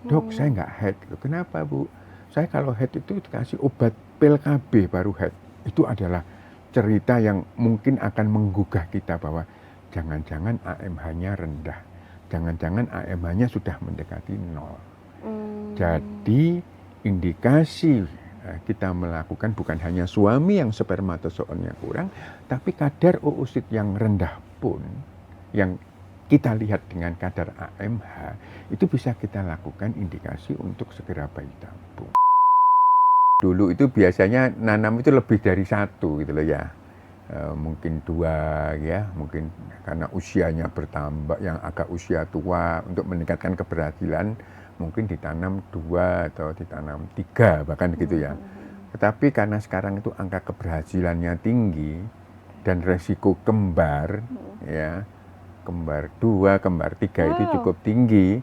Dok, saya nggak head. Kenapa, Bu? Saya kalau head itu dikasih obat pil KB baru head. Itu adalah cerita yang mungkin akan menggugah kita bahwa jangan-jangan AMH-nya rendah. Jangan-jangan AMH-nya sudah mendekati 0. Jadi indikasi kita melakukan bukan hanya suami yang spermatozoonnya kurang, tapi kadar oosit yang rendah pun, yang kita lihat dengan kadar AMH, itu bisa kita lakukan indikasi untuk segera bayi tabung. Dulu itu biasanya nanam itu lebih dari 1 gitu loh ya. Mungkin 2 ya, mungkin karena usianya bertambah, yang agak usia tua untuk meningkatkan keberhasilan mungkin ditanam 2 atau ditanam 3 bahkan gitu ya. Tetapi karena sekarang itu angka keberhasilannya tinggi dan resiko kembar ya, kembar 2, kembar 3 itu cukup tinggi,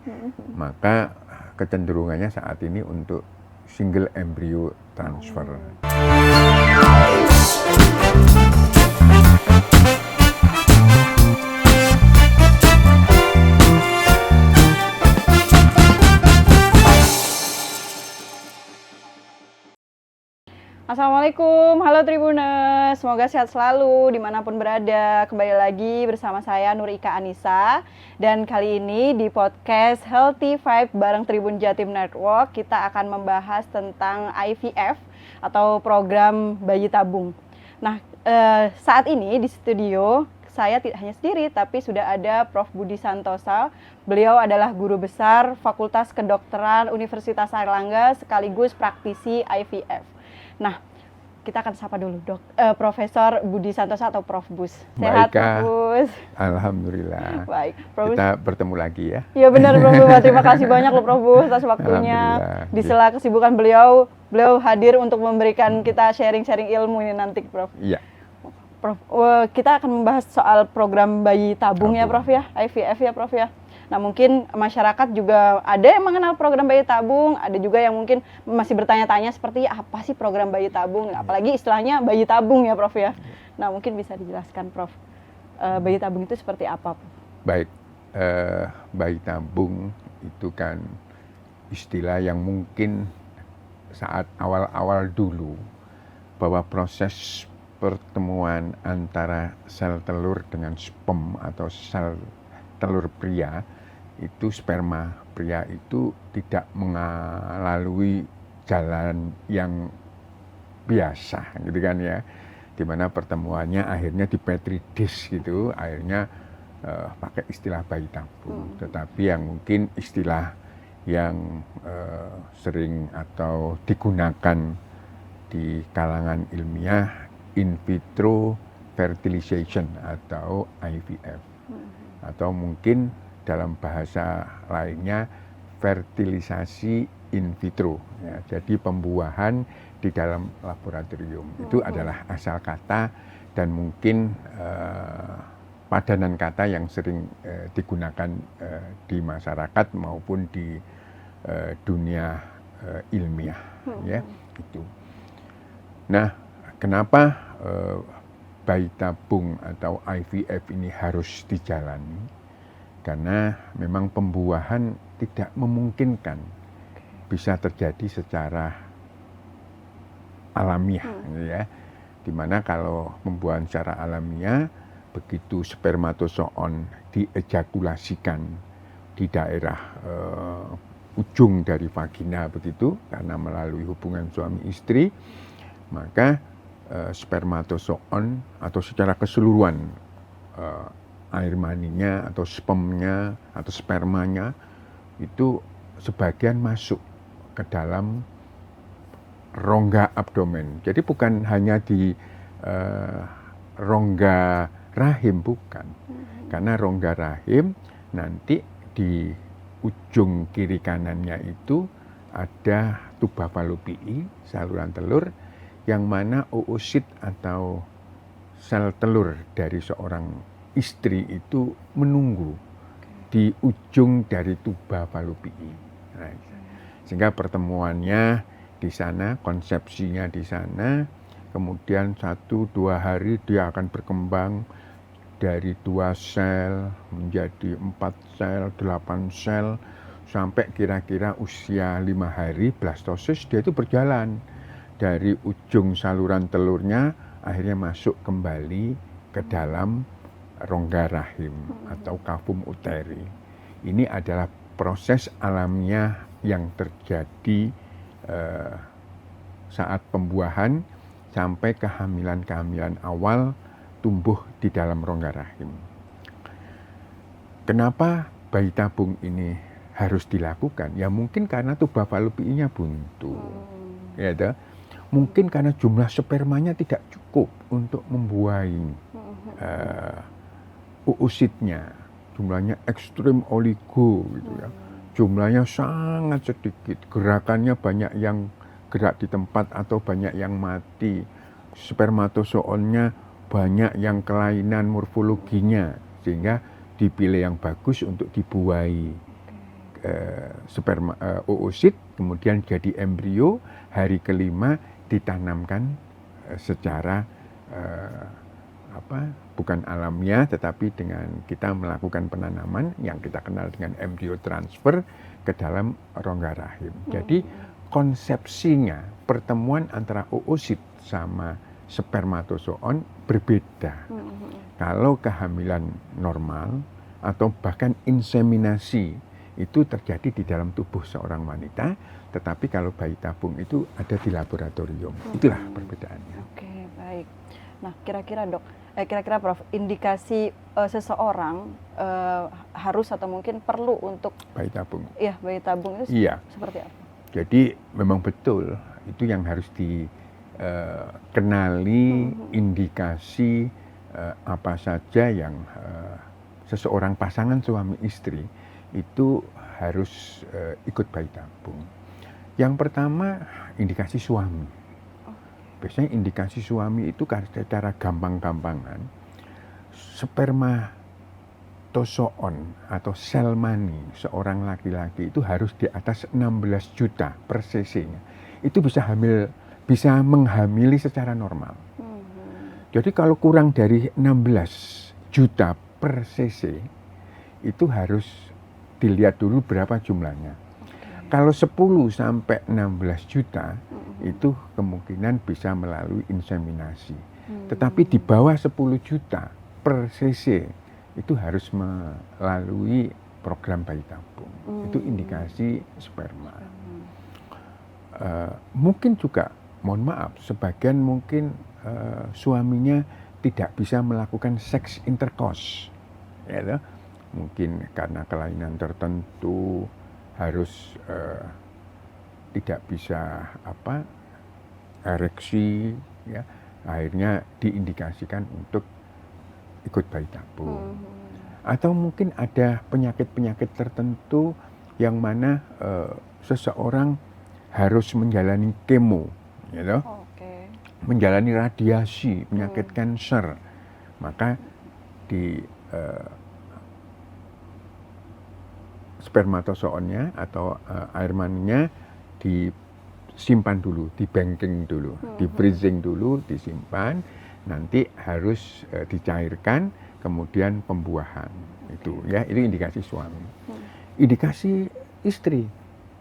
maka kecenderungannya saat ini untuk single embryo transfer. Assalamualaikum, halo Tribuners, semoga sehat selalu dimanapun berada. Kembali lagi bersama saya Nur Ika Anissa. Dan kali ini di podcast Healthy Vibe bareng Tribun Jatim Network, kita akan membahas tentang IVF atau program bayi tabung. Nah, saat ini di studio saya tidak hanya sendiri, tapi sudah ada Prof. Budi Santosa. Beliau adalah guru besar Fakultas Kedokteran Universitas Airlangga sekaligus praktisi IVF. Nah, kita akan sapa dulu Profesor Budi Santosa atau Prof. Bus. Sehat, Prof. Bus? Alhamdulillah. Baik, Prof. Kita bertemu lagi ya. Iya benar, Prof. Bus. Terima kasih banyak loh, Prof. Bus, atas waktunya. Di sela kesibukan beliau hadir untuk memberikan kita sharing-sharing ilmu ini nanti, Prof. Iya. Prof, kita akan membahas soal program bayi tabung ya, Prof ya, IVF ya, Prof ya. Nah, mungkin masyarakat juga ada yang mengenal program bayi tabung, ada juga yang mungkin masih bertanya-tanya seperti apa sih program bayi tabung, apalagi istilahnya bayi tabung ya, Prof ya. Nah, mungkin bisa dijelaskan, Prof, bayi tabung itu seperti apa, Prof? Baik, bayi tabung itu kan istilah yang mungkin saat awal-awal dulu bahwa proses pertemuan antara sel telur dengan sperm atau sel telur pria itu, sperma pria itu tidak melalui jalan yang biasa gitu kan ya, dimana pertemuannya akhirnya di petri dish gitu, akhirnya pakai istilah bayi tabung. Tetapi yang mungkin istilah yang sering atau digunakan di kalangan ilmiah, in vitro fertilization atau IVF, atau mungkin dalam bahasa lainnya fertilisasi in vitro ya. Jadi pembuahan di dalam laboratorium itu adalah asal kata dan mungkin padanan kata yang sering digunakan di masyarakat maupun di dunia ilmiah ya itu. Nah, kenapa bayi tabung atau IVF ini harus dijalani? Karena memang pembuahan tidak memungkinkan bisa terjadi secara alamiah ya. Dimana kalau pembuahan secara alamiah, begitu spermatozoon diejakulasikan di daerah ujung dari vagina begitu, karena melalui hubungan suami istri, maka spermatozoon atau secara keseluruhan air maninya atau spermnya atau spermanya itu sebagian masuk ke dalam rongga abdomen. Jadi bukan hanya di rongga rahim, bukan. Karena rongga rahim nanti di ujung kiri kanannya itu ada tuba fallopiae, saluran telur, yang mana oosit atau sel telur dari seorang istri itu menunggu di ujung dari tuba fallopiae. Nah, sehingga pertemuannya di sana, konsepsinya di sana, kemudian 1-2 hari dia akan berkembang dari 2 sel menjadi 4 sel, 8 sel, sampai kira-kira usia 5 hari blastosis, dia itu berjalan dari ujung saluran telurnya akhirnya masuk kembali ke dalam rongga rahim atau kavum uteri. Ini adalah proses alamiah yang terjadi saat pembuahan sampai kehamilan-kehamilan awal tumbuh di dalam rongga rahim. Kenapa bayi tabung ini harus dilakukan? Ya mungkin karena tuba fallopinya buntu. Ya, mungkin karena jumlah spermanya tidak cukup untuk membuahi oositnya. Jumlahnya ekstrim oligo gitu ya. Jumlahnya sangat sedikit, gerakannya banyak yang gerak di tempat atau banyak yang mati. Spermatozoonnya banyak yang kelainan morfologinya, sehingga dipilih yang bagus untuk dibuahi oosit, kemudian jadi embrio, hari kelima ditanamkan secara bukan alamiah, tetapi dengan kita melakukan penanaman yang kita kenal dengan embryo transfer ke dalam rongga rahim. Jadi konsepsinya pertemuan antara oosit sama spermatozoon berbeda. Kalau kehamilan normal atau bahkan inseminasi itu terjadi di dalam tubuh seorang wanita, tetapi kalau bayi tabung itu ada di laboratorium. Itulah perbedaannya. Oke, baik. Nah, kira-kira Prof, indikasi seseorang harus atau mungkin perlu untuk bayi tabung. Iya, bayi tabung itu seperti apa? Jadi memang betul itu yang harus dikenali, indikasi apa saja yang seseorang pasangan suami istri itu harus ikut bayi tabung. Yang pertama indikasi suami. Biasanya indikasi suami itu secara gampang-gampangan spermatozoon atau sel mani seorang laki-laki itu harus di atas 16 juta per cc-nya. Itu bisa menghamili secara normal. Jadi kalau kurang dari 16 juta per cc itu harus dilihat dulu berapa jumlahnya. Kalau 10 sampai 16 juta itu kemungkinan bisa melalui inseminasi. Tetapi di bawah 10 juta per cc itu harus melalui program bayi tabung. Itu indikasi sperma. Mungkin juga, mohon maaf, sebagian mungkin suaminya tidak bisa melakukan seks intercourse. Ya, mungkin karena kelainan tertentu harus tidak bisa ereksi, ya, akhirnya diindikasikan untuk ikut bayi tabung. Atau mungkin ada penyakit-penyakit tertentu yang mana seseorang harus menjalani kemo, gitu, menjalani radiasi, penyakit kanker, maka di spermatozoonnya atau air maninya disimpan dulu, di banking dulu, di freezing dulu, disimpan, nanti harus dicairkan, kemudian pembuahan. Itu ya, itu indikasi suami. Indikasi istri,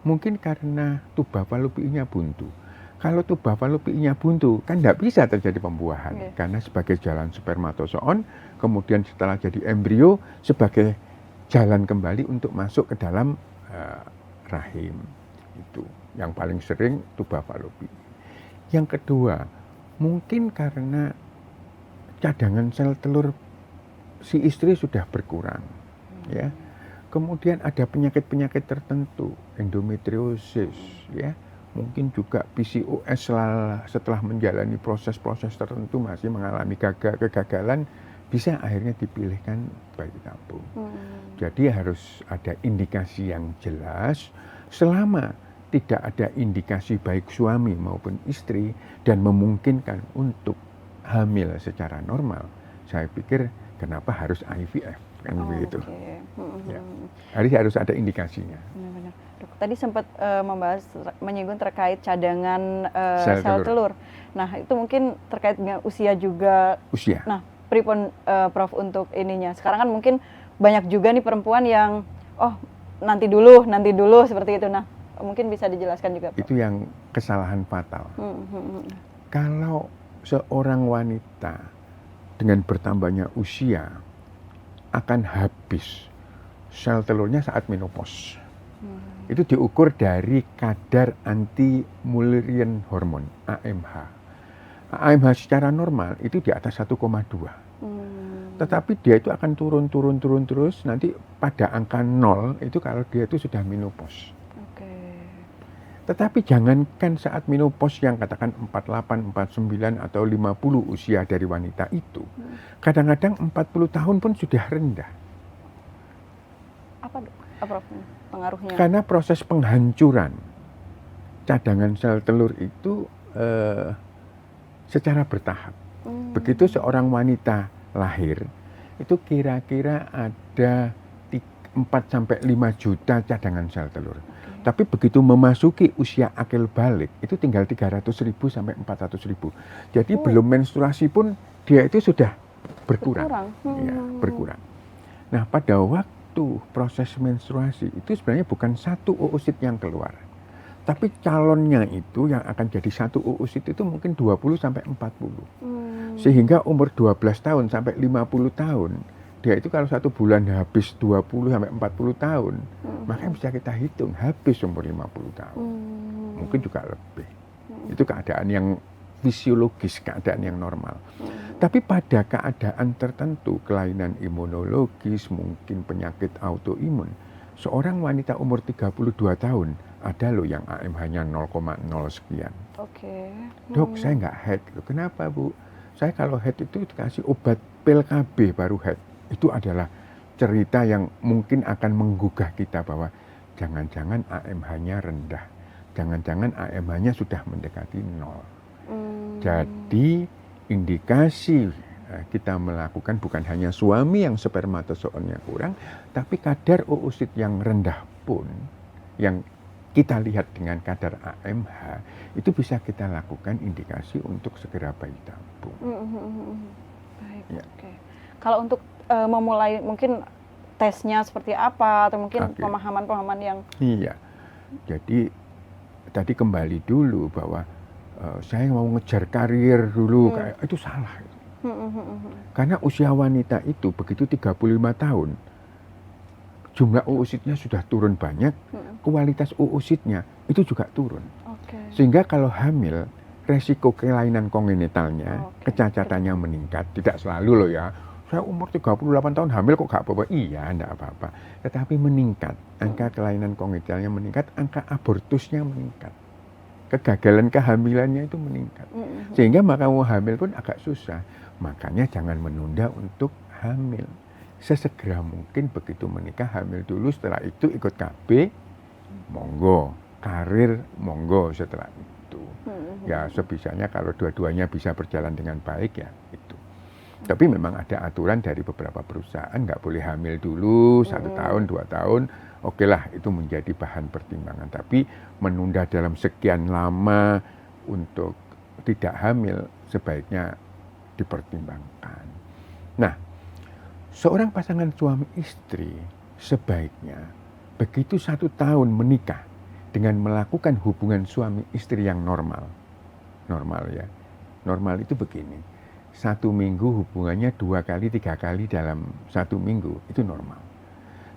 mungkin karena tuba fallopinya buntu. Kalau tuba fallopinya buntu, kan tidak bisa terjadi pembuahan, karena sebagai jalan spermatozoon, kemudian setelah jadi embrio sebagai jalan kembali untuk masuk ke dalam rahim. Itu yang paling sering tuba fallopi. Yang kedua, mungkin karena cadangan sel telur si istri sudah berkurang, ya. Kemudian ada penyakit-penyakit tertentu, endometriosis, ya. Mungkin juga PCOS setelah menjalani proses-proses tertentu masih mengalami kegagalan, bisa akhirnya dipilihkan bayi tabung. Jadi harus ada indikasi yang jelas. Selama tidak ada indikasi baik suami maupun istri dan memungkinkan untuk hamil secara normal, saya pikir kenapa harus IVF, kan begitu. Ya. Harus ada indikasinya. Benar-benar. Dok, tadi sempat menyinggung terkait cadangan sel telur. Nah, itu mungkin terkait dengan usia juga. Usia. Nah, pripun Prof untuk ininya. Sekarang kan mungkin banyak juga nih perempuan yang nanti dulu seperti itu. Nah, mungkin bisa dijelaskan juga, Pak. Itu yang kesalahan fatal. Kalau seorang wanita dengan bertambahnya usia akan habis sel telurnya saat menopause. Itu diukur dari kadar anti Mullerian hormone (AMH). AMH secara normal itu di atas 1,2. Tetapi dia itu akan turun terus, nanti pada angka 0 itu kalau dia itu sudah menopause. Tetapi jangankan saat menopause yang katakan 48, 49 atau 50 usia dari wanita itu, kadang-kadang 40 tahun pun sudah rendah. Apa pengaruhnya? Karena proses penghancuran cadangan sel telur itu secara bertahap. Begitu seorang wanita lahir, itu kira-kira ada 4-5 juta cadangan sel telur. Tapi begitu memasuki usia akil balik, itu tinggal 300.000 sampai 400.000. Jadi belum menstruasi pun dia itu sudah berkurang. Ya, berkurang. Nah, pada waktu proses menstruasi itu sebenarnya bukan satu oosit yang keluar. Tapi calonnya itu yang akan jadi satu oosit itu mungkin 20 sampai 40. Sehingga umur 12 tahun sampai 50 tahun, dia itu kalau 1 bulan habis 20 sampai 40 tahun, maka bisa kita hitung habis umur 50 tahun. Mungkin juga lebih. Itu keadaan yang fisiologis, keadaan yang normal. Tapi pada keadaan tertentu, kelainan imunologis, mungkin penyakit autoimun, seorang wanita umur 32 tahun, ada loh yang AMH-nya 0,0 sekian. Dok, saya nggak head. Kenapa, Bu? Saya kalau head itu dikasih obat pil KB baru head. Itu adalah cerita yang mungkin akan menggugah kita bahwa jangan-jangan AMH-nya rendah. Jangan-jangan AMH-nya sudah mendekati 0. Jadi indikasi kita melakukan bukan hanya suami yang spermatozoonnya kurang, tapi kadar oosit yang rendah pun, yang kita lihat dengan kadar AMH, itu bisa kita lakukan indikasi untuk segera bayi tabung. Baik, ya. Kalau untuk memulai mungkin tesnya seperti apa, atau mungkin pemahaman-pemahaman yang... Iya, jadi tadi kembali dulu bahwa saya mau ngejar karir dulu, itu salah. Karena usia wanita itu begitu 35 tahun, jumlah oositnya sudah turun banyak, kualitas oositnya itu juga turun. Sehingga kalau hamil, resiko kelainan kongenitalnya, kecacatannya meningkat, tidak selalu loh ya. Saya umur 38 tahun hamil kok gak apa-apa? Iya, enggak apa-apa. Tetapi meningkat, angka kelainan kongenitalnya meningkat, angka abortusnya meningkat. Kegagalan kehamilannya itu meningkat. Sehingga maka mau hamil pun agak susah. Makanya jangan menunda untuk hamil. Sesegera mungkin begitu menikah, hamil dulu, setelah itu ikut KB, monggo. Karir, monggo setelah itu. Ya sebisanya kalau dua-duanya bisa berjalan dengan baik ya itu. Tapi memang ada aturan dari beberapa perusahaan, nggak boleh hamil dulu 1 tahun, 2 tahun, oke lah itu menjadi bahan pertimbangan. Tapi menunda dalam sekian lama untuk tidak hamil sebaiknya dipertimbangkan. Nah, seorang pasangan suami istri sebaiknya begitu 1 tahun menikah dengan melakukan hubungan suami istri yang normal. Normal ya, normal itu begini. 1 minggu hubungannya 2 kali, 3 kali dalam 1 minggu, itu normal.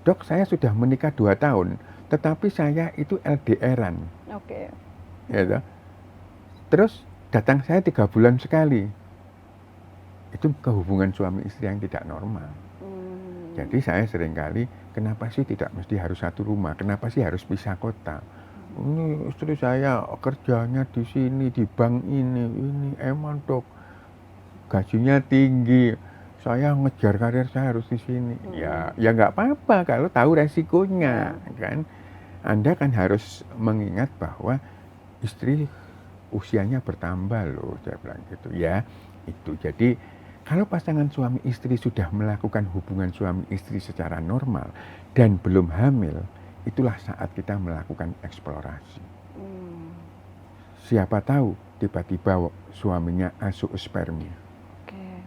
Dok, saya sudah menikah 2 tahun, tetapi saya itu LDR-an. Ya, terus datang saya 3 bulan sekali. Itu kehubungan suami istri yang tidak normal. Jadi saya seringkali, kenapa sih tidak mesti harus satu rumah? Kenapa sih harus pisah kota? Ini istri saya kerjanya di sini, di bank ini emang dok. Gajinya tinggi, saya ngejar karir saya harus di sini. Ya nggak apa-apa kalau tahu resikonya, kan. Anda kan harus mengingat bahwa istri usianya bertambah loh, saya bilang gitu ya. Itu jadi kalau pasangan suami istri sudah melakukan hubungan suami istri secara normal dan belum hamil, itulah saat kita melakukan eksplorasi. Siapa tahu tiba-tiba suaminya azoospermia.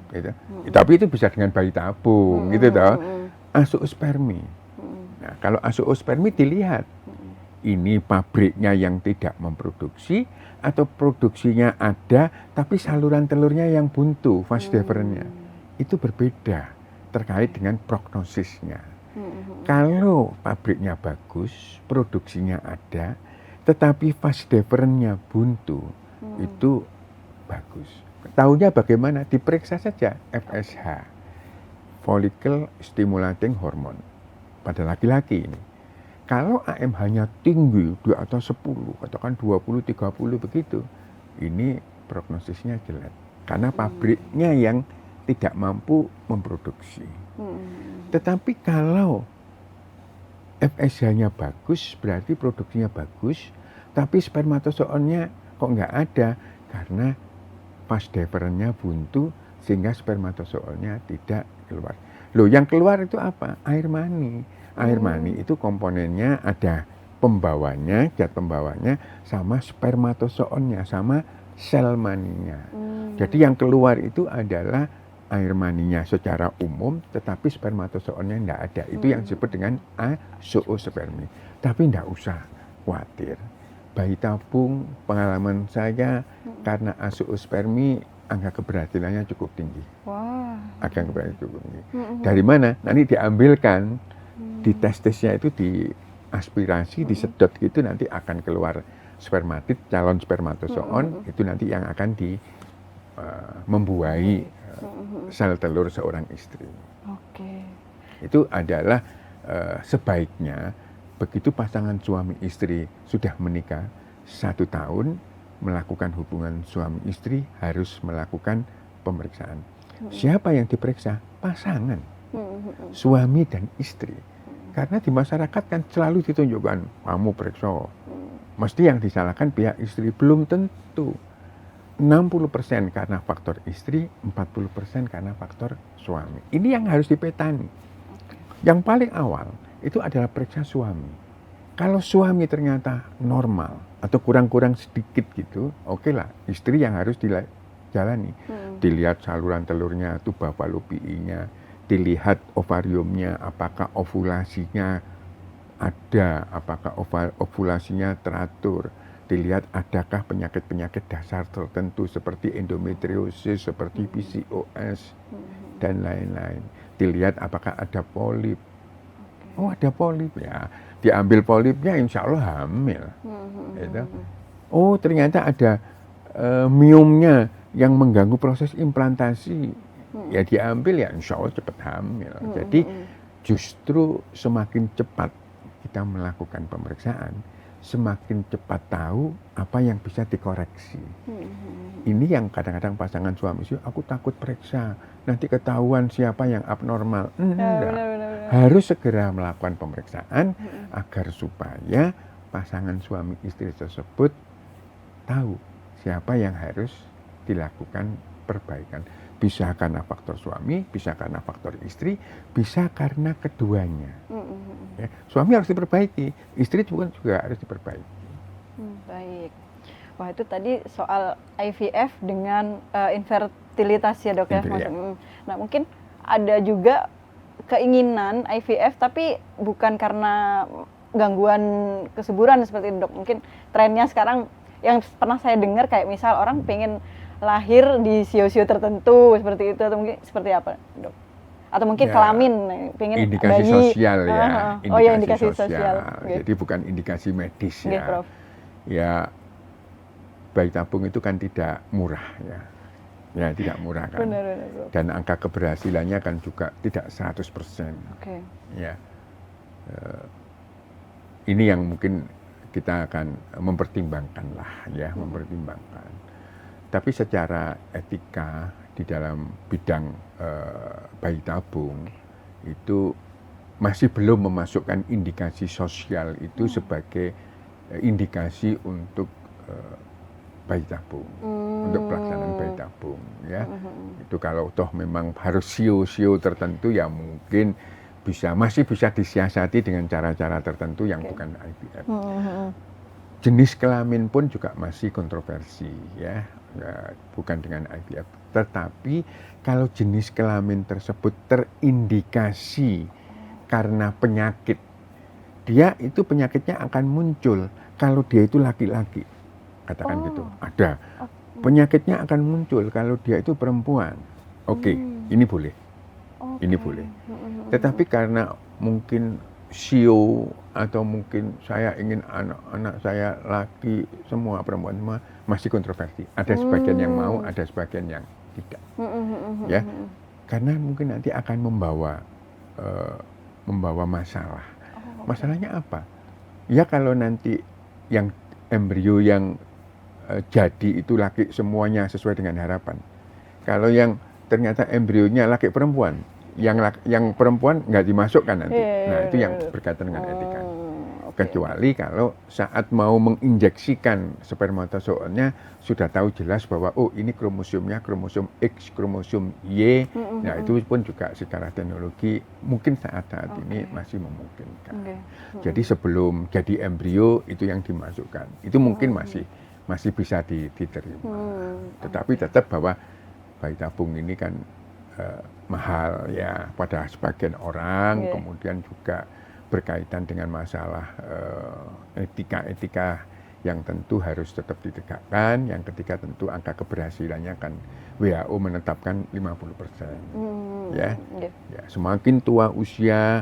Gitu. Tapi itu bisa dengan bayi tabung, gitu toh. Azoospermi. Nah, kalau azoospermi dilihat, ini pabriknya yang tidak memproduksi atau produksinya ada tapi saluran telurnya yang buntu, vas deferensnya. Itu berbeda terkait dengan prognosisnya. Kalau pabriknya bagus, produksinya ada, tetapi vas deferensnya buntu, itu bagus. Tahunya bagaimana? Diperiksa saja FSH, follicle stimulating hormone, pada laki-laki ini. Kalau AMH-nya tinggi di atas 10, katakan 20, 30 begitu, ini prognosisnya jelek. Karena pabriknya yang tidak mampu memproduksi. Tetapi kalau FSH-nya bagus, berarti produksinya bagus, tapi spermatozoonnya kok nggak ada, karena vas deferensnya buntu, sehingga spermatozoonnya tidak keluar. Loh, yang keluar itu apa? Air mani. Air mani itu komponennya ada pembawanya, zat pembawanya, sama spermatozoonnya, sama sel maninya. Jadi yang keluar itu adalah air maninya secara umum, tetapi spermatozoonnya tidak ada. Itu yang disebut dengan azoospermi. Tapi tidak usah khawatir. Bayi tabung, pengalaman saya, karena azoospermi, angka keberhasilannya cukup tinggi. Wah. Angka keberhasilannya cukup tinggi. Dari mana? Nanti diambilkan. Di testisnya itu diaspirasi, disedot gitu, nanti akan keluar spermatid, calon spermatozoon, itu nanti yang akan membuahi sel telur seorang istri. Itu adalah sebaiknya begitu pasangan suami istri sudah menikah 1 tahun, melakukan hubungan suami istri harus melakukan pemeriksaan. Siapa yang diperiksa? Pasangan, suami dan istri. Karena di masyarakat kan selalu ditunjukkan, kamu periksa. Mesti yang disalahkan pihak istri, belum tentu. 60% karena faktor istri, 40% karena faktor suami. Ini yang harus dipetani. Yang paling awal itu adalah periksa suami. Kalau suami ternyata normal atau kurang-kurang sedikit gitu, oke lah, istri yang harus dijalani. Dilihat saluran telurnya, tuba fallopinya, dilihat ovariumnya, apakah ovulasinya ada, apakah ovulasinya teratur, dilihat adakah penyakit-penyakit dasar tertentu seperti endometriosis, seperti PCOS, dan lain-lain. Dilihat apakah ada polip. Oh, ada polip, ya diambil polipnya, insya Allah hamil. Gitu. Oh, ternyata ada miomnya yang mengganggu proses implantasi, ya diambil, ya insya Allah cepat hamil. Jadi justru semakin cepat kita melakukan pemeriksaan, semakin cepat tahu apa yang bisa dikoreksi. Ini yang kadang-kadang pasangan suami istri, aku takut periksa, nanti ketahuan siapa yang abnormal. Enggak. Harus segera melakukan pemeriksaan agar supaya pasangan suami istri tersebut tahu siapa yang harus dilakukan perbaikan. Bisa karena faktor suami, bisa karena faktor istri, bisa karena keduanya. Ya, suami harus diperbaiki, istri juga harus diperbaiki. Baik. Wah, itu tadi soal IVF dengan infertilitas ya, Dok, ya. Nah, mungkin ada juga keinginan IVF tapi bukan karena gangguan kesuburan seperti itu, Dok. Mungkin trennya sekarang yang pernah saya dengar kayak misal orang pengen lahir di sio-sio tertentu seperti itu, atau mungkin seperti apa, Dok? Atau mungkin ya, kelamin, pengen indikasi bayi. Sosial ya. Indikasi sosial. Jadi bukan indikasi medis ya. Prof. Ya, bayi tabung itu kan tidak murah ya. Ya, tidak murah kan. Benar, dan angka keberhasilannya kan juga tidak 100%. Ya. Ini yang mungkin kita akan mempertimbangkan lah ya, mempertimbangkan. Tapi secara etika di dalam bidang bayi tabung itu masih belum memasukkan indikasi sosial itu sebagai indikasi untuk bayi tabung, untuk pelaksanaan bayi tabung ya. Itu kalau toh memang harus sio-sio tertentu ya mungkin masih bisa disiasati dengan cara-cara tertentu yang bukan IVF. Jenis kelamin pun juga masih kontroversi ya, bukan dengan IVF. Tetapi kalau jenis kelamin tersebut terindikasi karena penyakit dia itu penyakitnya akan muncul kalau dia itu laki-laki, katakan gitu. Ada penyakitnya akan muncul kalau dia itu perempuan. Oke, ini boleh, ini boleh. Tetapi karena mungkin sio atau mungkin saya ingin anak-anak saya laki semua, perempuan semua, masih kontroversi. Ada sebagian yang mau, ada sebagian yang tidak. Ya, karena mungkin nanti akan membawa masalah. Masalahnya apa? Ya kalau nanti yang embrio yang jadi itu laki semuanya sesuai dengan harapan. Kalau yang ternyata embrionya laki perempuan, yang perempuan nggak dimasukkan nanti. Nah itu yang berkaitan dengan etika. Kecuali kalau saat mau menginjeksikan spermatozoonnya sudah tahu jelas bahwa oh ini kromosomnya kromosom X, kromosom Y. Nah itu pun juga secara teknologi mungkin saat-saat ini masih memungkinkan. Jadi sebelum jadi embrio itu yang dimasukkan. Itu mungkin masih bisa diterima. Tetapi tetap bahwa bayi tabung ini kan mahal ya pada sebagian orang, kemudian juga berkaitan dengan masalah etika-etika yang tentu harus tetap ditegakkan. Yang ketiga tentu angka keberhasilannya kan WHO menetapkan 50%. Ya, semakin tua usia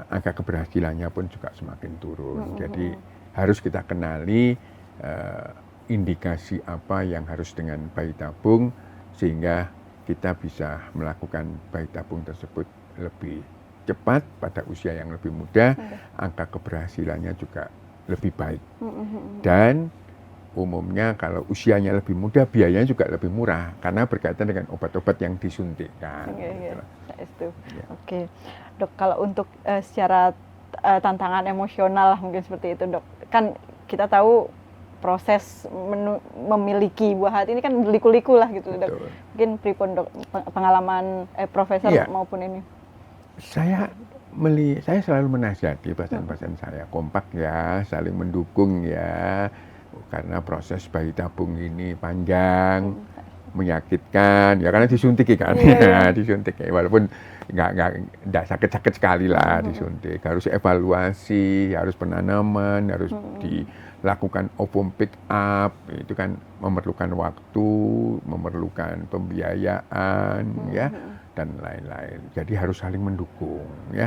angka keberhasilannya pun juga semakin turun. Jadi harus kita kenali indikasi apa yang harus dengan bayi tabung sehingga kita bisa melakukan bayi tabung tersebut lebih cepat pada usia yang lebih muda, angka keberhasilannya juga lebih baik. Dan umumnya kalau usianya lebih muda, biayanya juga lebih murah karena berkaitan dengan obat-obat yang disuntikkan. Oke, Dok, kalau untuk secara tantangan emosional mungkin seperti itu, Dok. Kan kita tahu proses memiliki buah hati ini kan berliku-liku lah gitu, Dok. Mungkin pripun, Dok, pengalaman profesor maupun ini. Saya selalu menasihati pasien-pasien saya kompak ya, saling mendukung ya, karena proses bayi tabung ini panjang, menyakitkan ya karena disuntik kan, disuntik ya, walaupun nggak sakit-sakit sekali lah disuntik, harus evaluasi, harus penanaman, harus dilakukan ovum pick up, itu kan memerlukan waktu, memerlukan pembiayaan ya. Dan lain-lain. Jadi harus saling mendukung ya.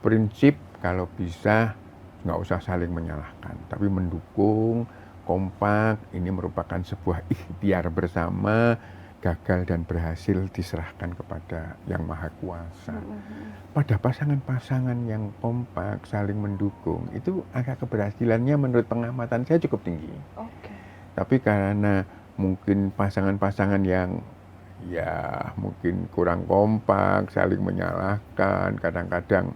Prinsip kalau bisa nggak usah saling menyalahkan, tapi mendukung, kompak. Ini merupakan sebuah ikhtiar bersama, gagal dan berhasil diserahkan kepada Yang Maha Kuasa. Pada pasangan-pasangan yang kompak, saling mendukung, itu angka keberhasilannya menurut pengamatan saya cukup tinggi. Tapi karena mungkin pasangan-pasangan yang ya mungkin kurang kompak, saling menyalahkan, kadang-kadang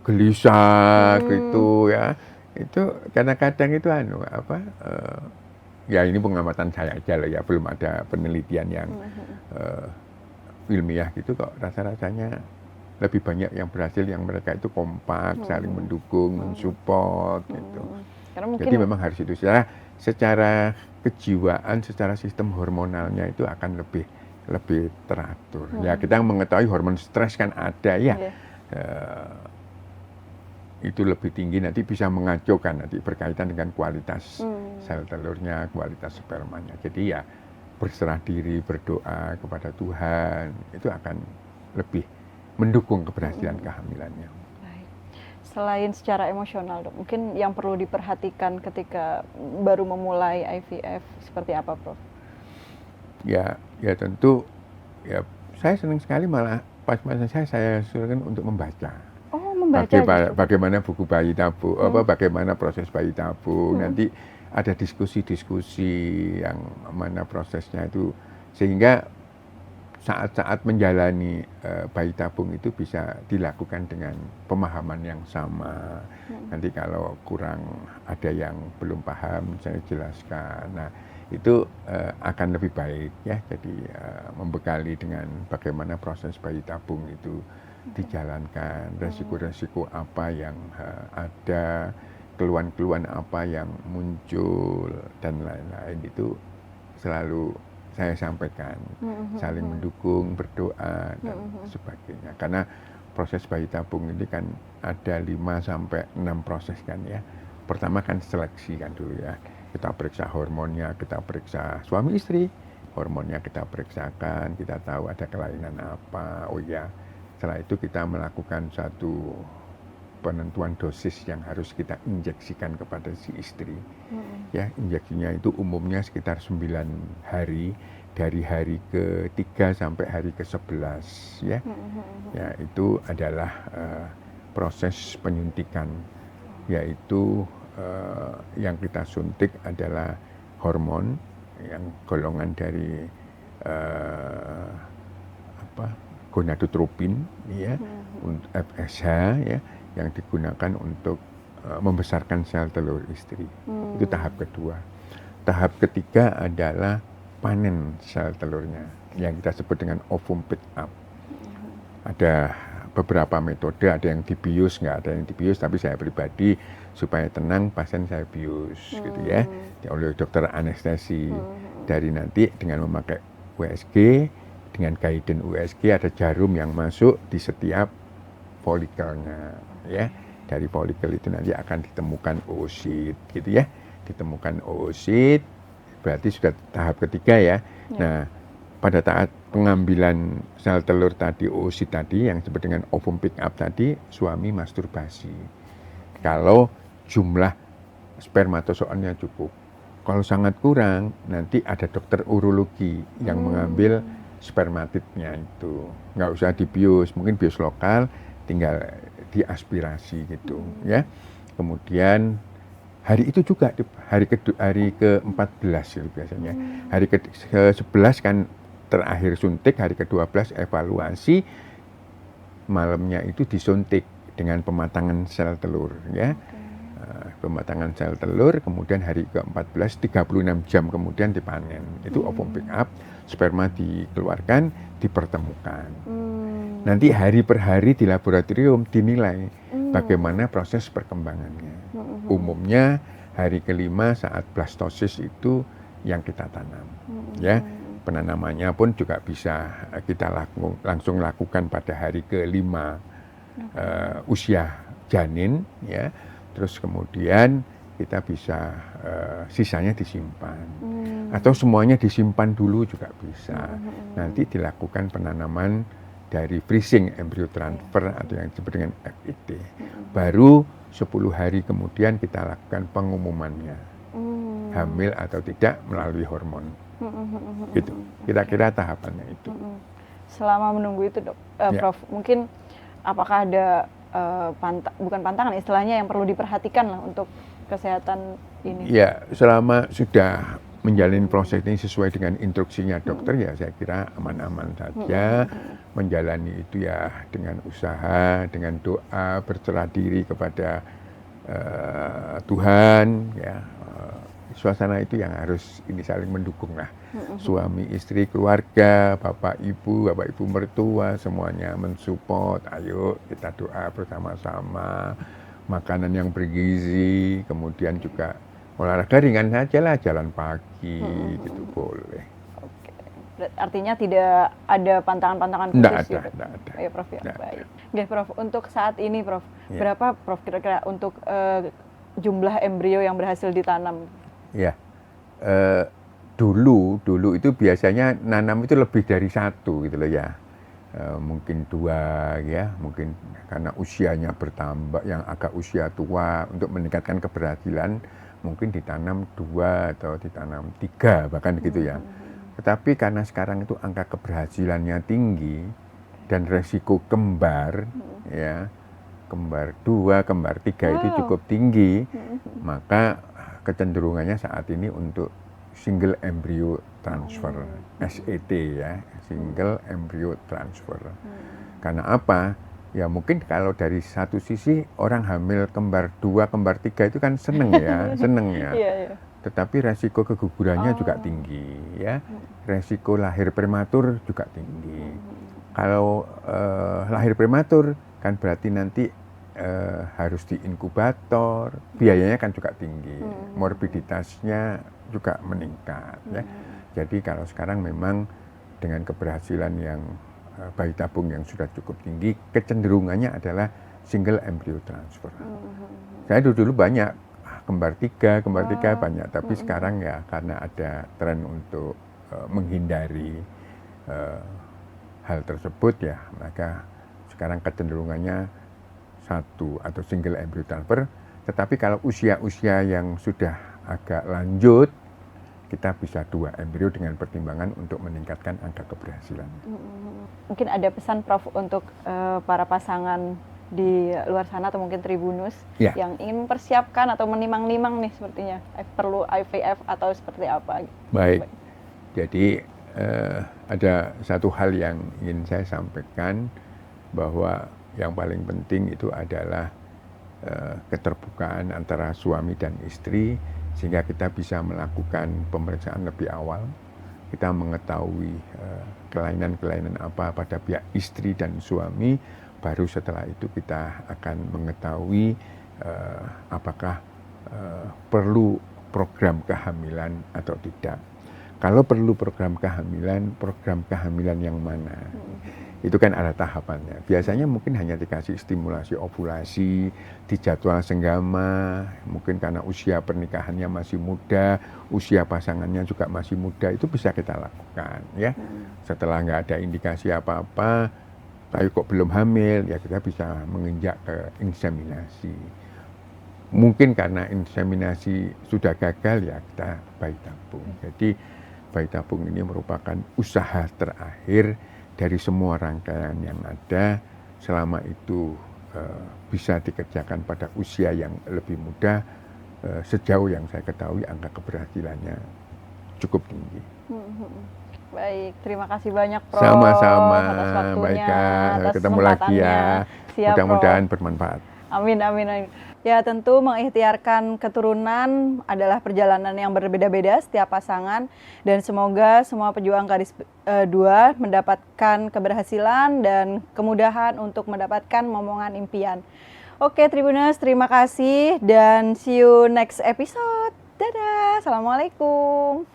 gelisah gitu ya, itu kadang-kadang itu ya ini pengamatan saya aja lah ya, belum ada penelitian yang ilmiah gitu kok, rasa-rasanya lebih banyak yang berhasil yang mereka itu kompak, saling mendukung, mensupport gitu. Jadi memang harus itu secara kejiwaan, secara sistem hormonalnya itu akan lebih teratur. Ya kita mengetahui hormon stres kan ada ya, itu lebih tinggi nanti bisa mengacaukan nanti berkaitan dengan kualitas sel telurnya, kualitas spermanya. Jadi ya berserah diri, berdoa kepada Tuhan itu akan lebih mendukung keberhasilan kehamilannya. Selain secara emosional, Dok, mungkin yang perlu diperhatikan ketika baru memulai IVF seperti apa, Prof? Ya tentu ya saya senang sekali malah pas-pasan saya suruhkan untuk membaca. Membaca. Bagaimana buku bayi tabung, bagaimana proses bayi tabung. Nanti ada diskusi-diskusi yang mana prosesnya itu sehingga saat-saat menjalani bayi tabung itu bisa dilakukan dengan pemahaman yang sama. Nanti kalau kurang ada yang belum paham saya jelaskan. Nah itu akan lebih baik ya. Jadi membekali dengan bagaimana proses bayi tabung itu dijalankan, resiko-resiko apa yang ada, keluhan-keluhan apa yang muncul dan lain-lain itu selalu saya sampaikan, saling mendukung, berdoa dan sebagainya. Karena proses bayi tabung ini kan ada 5 sampai 6 proses kan ya. Pertama kan seleksi kan dulu ya. Kita periksa hormonnya, kita periksa suami istri, hormonnya kita periksakan, kita tahu ada kelainan apa. Oh ya, setelah itu kita melakukan satu penentuan dosis yang harus kita injeksikan kepada si istri. Ya, injeksinya itu umumnya sekitar 9 hari, dari hari ke-3 sampai hari ke-11 ya. Ya, itu adalah proses penyuntikan, yaitu yang kita suntik adalah hormon yang golongan dari gonadotropin ya, FSH ya, yang digunakan untuk membesarkan sel telur istri. Itu tahap kedua. Tahap ketiga adalah panen sel telurnya yang kita sebut dengan ovum pick up. Ada beberapa metode, ada yang dibius, nggak ada yang dibius, tapi saya pribadi supaya tenang pasien saya bius gitu ya, oleh dokter anestesi. Dari nanti dengan memakai USG, dengan guidance USG ada jarum yang masuk di setiap folikelnya ya. Dari folikel itu nanti akan ditemukan oosit gitu ya. Ditemukan oosit berarti sudah tahap ketiga ya. Nah, pada saat pengambilan sel telur tadi, oosit tadi yang disebut dengan ovum pick up tadi, suami masturbasi. Kalau jumlah spermatozoonnya cukup. Kalau sangat kurang, nanti ada dokter urologi yang mengambil spermatidnya itu. Nggak usah dibius, mungkin bius lokal, tinggal diaspirasi gitu ya. Kemudian hari itu juga hari ke-14 gitu biasanya. Hari ke-11 kan terakhir suntik, hari ke-12 evaluasi, malamnya itu disuntik dengan pematangan sel telur ya. Pematangan sel telur, kemudian hari ke-14 36 jam kemudian dipanen. Itu ovum pick up, sperma dikeluarkan, dipertemukan. Nanti hari per hari di laboratorium dinilai bagaimana proses perkembangannya. Umumnya hari ke-5 saat blastosis itu yang kita tanam. Ya, penanamannya pun juga bisa kita langsung lakukan pada hari ke-5 usia janin ya. Terus kemudian kita bisa sisanya disimpan atau semuanya disimpan dulu juga bisa. Nanti dilakukan penanaman dari freezing embryo transfer atau yang disebut dengan FIT. Baru 10 hari kemudian kita lakukan pengumumannya hamil atau tidak melalui hormon. Gitu. Kira-kira tahapannya itu. Selama menunggu itu dok, Prof, mungkin apakah ada bukan pantangan istilahnya yang perlu diperhatikan lah untuk kesehatan ini? Ya, selama sudah menjalani proses ini sesuai dengan instruksinya dokter ya saya kira aman-aman saja. Menjalani itu ya dengan usaha, dengan doa, berserah diri kepada Tuhan ya. Suasana itu yang harus ini saling mendukung lah. Suami, istri, keluarga, bapak ibu mertua semuanya mensupport. Ayo kita doa bersama-sama, makanan yang bergizi, kemudian juga olahraga ringan saja lah, jalan pagi gitu boleh. Oke. Artinya tidak ada pantangan-pantangan khusus gitu? Tidak ada. Ya Prof ya, baik. Oke Prof, untuk saat ini Prof, berapa Prof kira-kira untuk jumlah embrio yang berhasil ditanam? Ya, dulu itu biasanya nanam itu lebih dari 1 gitu loh ya. Mungkin 2 ya, mungkin karena usianya bertambah, yang agak usia tua untuk meningkatkan keberhasilan mungkin ditanam 2 atau ditanam 3 bahkan gitu ya. Tetapi karena sekarang itu angka keberhasilannya tinggi dan resiko kembar ya, kembar 2, kembar 3 itu cukup tinggi, maka kecenderungannya saat ini untuk single embryo transfer, SET ya, single embryo transfer. Karena apa? Ya mungkin kalau dari satu sisi orang hamil kembar 2, kembar 3 itu kan seneng ya, Tetapi resiko kegugurannya juga tinggi ya, resiko lahir prematur juga tinggi. Kalau lahir prematur kan berarti nanti harus diinkubator, biayanya kan juga tinggi, morbiditasnya juga meningkat ya. Jadi kalau sekarang memang dengan keberhasilan yang bayi tabung yang sudah cukup tinggi, kecenderungannya adalah single embryo transfer. Saya dulu banyak kembar tiga banyak, tapi sekarang ya karena ada tren untuk menghindari hal tersebut ya, maka sekarang kecenderungannya satu atau single embryo transfer. Tetapi kalau usia-usia yang sudah agak lanjut, kita bisa 2 embrio dengan pertimbangan untuk meningkatkan angka keberhasilan. Mungkin ada pesan Prof untuk para pasangan di luar sana atau mungkin Tribunus yang ingin mempersiapkan atau menimang-nimang nih sepertinya perlu IVF atau seperti apa? Baik. Jadi ada satu hal yang ingin saya sampaikan, bahwa yang paling penting itu adalah keterbukaan antara suami dan istri, sehingga kita bisa melakukan pemeriksaan lebih awal. Kita mengetahui kelainan-kelainan apa pada pihak istri dan suami, baru setelah itu kita akan mengetahui apakah perlu program kehamilan atau tidak. Kalau perlu program kehamilan yang mana? Itu kan ada tahapannya. Biasanya mungkin hanya dikasih stimulasi ovulasi, dijadwal senggama, mungkin karena usia pernikahannya masih muda, usia pasangannya juga masih muda, itu bisa kita lakukan ya. Setelah nggak ada indikasi apa-apa, tapi kok belum hamil, ya kita bisa menginjak ke inseminasi. Mungkin karena inseminasi sudah gagal, ya kita bayi tabung. Jadi bayi tabung ini merupakan usaha terakhir dari semua rangkaian yang ada. Selama itu bisa dikerjakan pada usia yang lebih muda, sejauh yang saya ketahui angka keberhasilannya cukup tinggi. Baik, terima kasih banyak Prof. Sama-sama, atas waktunya, baik Kak, atas ketemu lagi ya. Siap, Mudah-mudahan Prof. bermanfaat. Amin, amin, amin. Ya tentu mengikhtiarkan keturunan adalah perjalanan yang berbeda-beda setiap pasangan, dan semoga semua pejuang garis 2 mendapatkan keberhasilan dan kemudahan untuk mendapatkan momongan impian. Oke Tribuners, terima kasih dan see you next episode. Dadah, Assalamualaikum.